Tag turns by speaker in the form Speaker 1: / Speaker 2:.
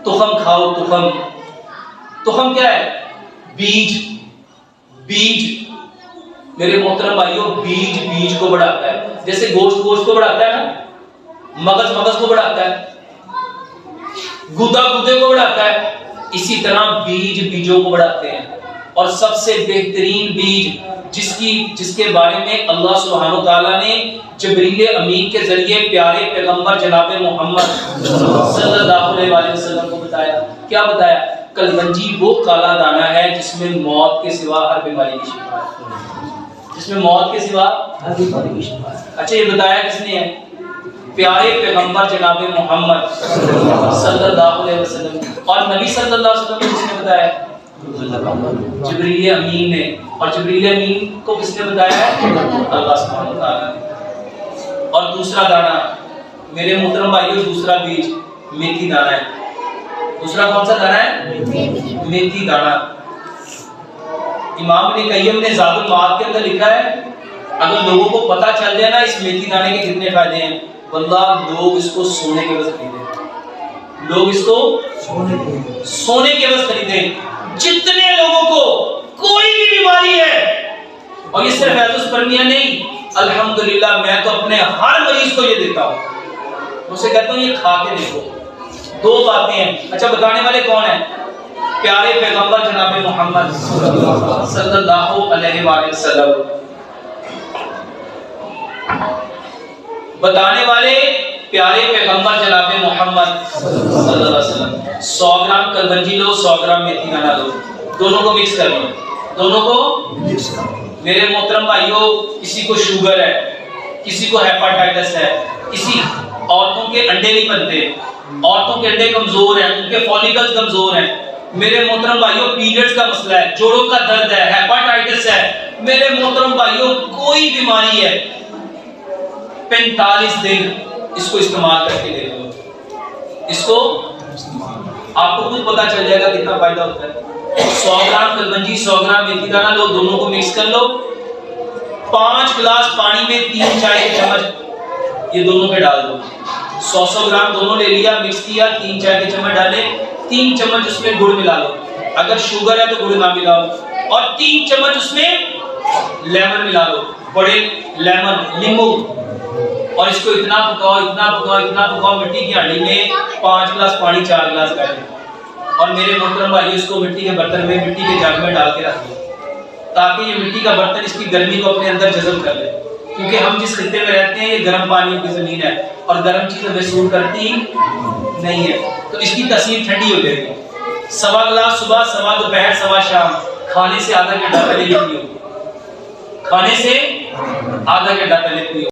Speaker 1: تخم کھاؤ، تخم، تخم کیا ہے؟ بیج، بیج میرے محترم بھائیوں، بیج بیج کو بڑھاتا ہے، جیسے گوشت گوشت کو بڑھاتا ہے نا، مغز مغز کو بڑھاتا ہے، گودا گودے کو بڑھاتا ہے، اسی طرح بیج بیجوں کو بڑھاتے ہیں۔ اور سب سے بہترین بیج جس کے بارے میں اللہ سبحانہ وتعالیٰ نے جبریل امین کے ذریعے پیارے پیغمبر جناب محمد صلی اللہ علیہ وآلہ وسلم کو بتایا، کیا بتایا؟ کلونجی وہ کالا دانہ ہے جس میں موت کے سوا ہر بیماری کی شفا ہے، جس میں موت کے سوا ہر بیماری کی شفا ہے۔ اچھا یہ بتایا کس نے ہے؟ پیارے پیغمبر جناب محمد صلی اللہ علیہ وسلم۔ اور نبی صلی اللہ علیہ وسلم کو کس نے بتایا؟ جبریل امین نے۔ اور جبریل امین کو کس نے بتایا ہے؟ اللہ سبحانہ وتعالیٰ نے۔ اور دوسرا دانہ میرے محترم بھائیوں، دوسرا بیج میتھی دانہ ہے۔ دوسرا کون سا دانہ ہے؟ میتھی دانہ۔ امام ابن قیم نے زاد المعاد کے اندر لکھا ہے اگر لوگوں کو پتہ چل جائے نا اس میتھی دانے کے کتنے فائدے ہیں، واللہ لوگ اس کو سونے کے بس خریدیں، لوگ اس کو سونے کے بس خریدیں۔ جتنے لوگوں کو کوئی بھی بیماری ہے، اور یہ صرف ایزوسپرمیا نہیں، الحمدللہ میں تو اپنے ہر مریض کو یہ دیتا ہوں، اسے کہتا ہوں یہ کھا کے دیکھو۔ دو باتیں ہیں۔ اچھا بتانے والے کون ہیں؟ پیارے پیغمبر جناب محمد صلی اللہ علیہ وآلہ وسلم۔ بتانے والے پیارے پیغمبر جناب محمد صلی اللہ علیہ وسلم۔ 100 گرام کلونجی لو، 100 گرام میتھی دانہ لو، دونوں کو مکس کر لو، دونوں کو مکس کر لو۔ میرے محترم بھائیوں، کسی کو شوگر ہے، کسی کو ہیپاٹائٹس ہے، کسی عورتوں کے انڈے نہیں بنتے، عورتوں کے انڈے کمزور ہیں، ان کے فولیکلز کمزور ہیں، میرے محترم بھائیوں پیریڈز کا مسئلہ ہے، جوڑوں کا درد ہے، ہیپاٹائٹس ہے، میرے محترم بھائیوں کوئی بیماری ہے، 45 دن اس کو استعمال کر کے دیکھ لو، اس کو آپ کو خود پتا چل جائے گا کتنا فائدہ ہوتا ہے۔ 100 گرام کلونجی، 100 گرام میتھی دانہ لو، دونوں کو مکس کر لو، 5 گلاس پانی میں 3 چائے کے چمچ یہ دونوں پہ ڈال دو۔ 100 گرام دونوں لے لیا، مکس کیا، 3 چائے کے چمچ ڈالے، 3 چمچ اس میں گڑ ملا لو، اگر شوگر ہے تو گڑ نہ ملاؤ، اور 3 چمچ اس میں لیمن ملا لو، بڑے لیمن، لیمو، اور اس کو اتنا پکاؤ، اتنا پکاؤ، اتنا پکاؤ، مٹی کی ہانڈی میں 5 گلاس پانی 4 گلاس کر دیں، اور میرے محترم بھائی اس کو مٹی کے برتن میں، مٹی کے جگ میں ڈال کے رکھ دو، تاکہ یہ مٹی کا برتن اس کی گرمی کو اپنے اندر جذب کر لے، کیونکہ ہم جس خطے میں رہتے ہیں یہ گرم پانی کی زمین ہے اور گرم چیزیں محسوس کرتی نہیں ہے، تو اس کی تاثیر ٹھنڈی ہو جائے گی۔ 1.25 گلاس صبح، 1.25 دوپہر، 1.25 شام، کھانے سے آدھا گھنٹہ پہلے یہ پیو، کھانے سے آدھا گھنٹہ پہلے پیو۔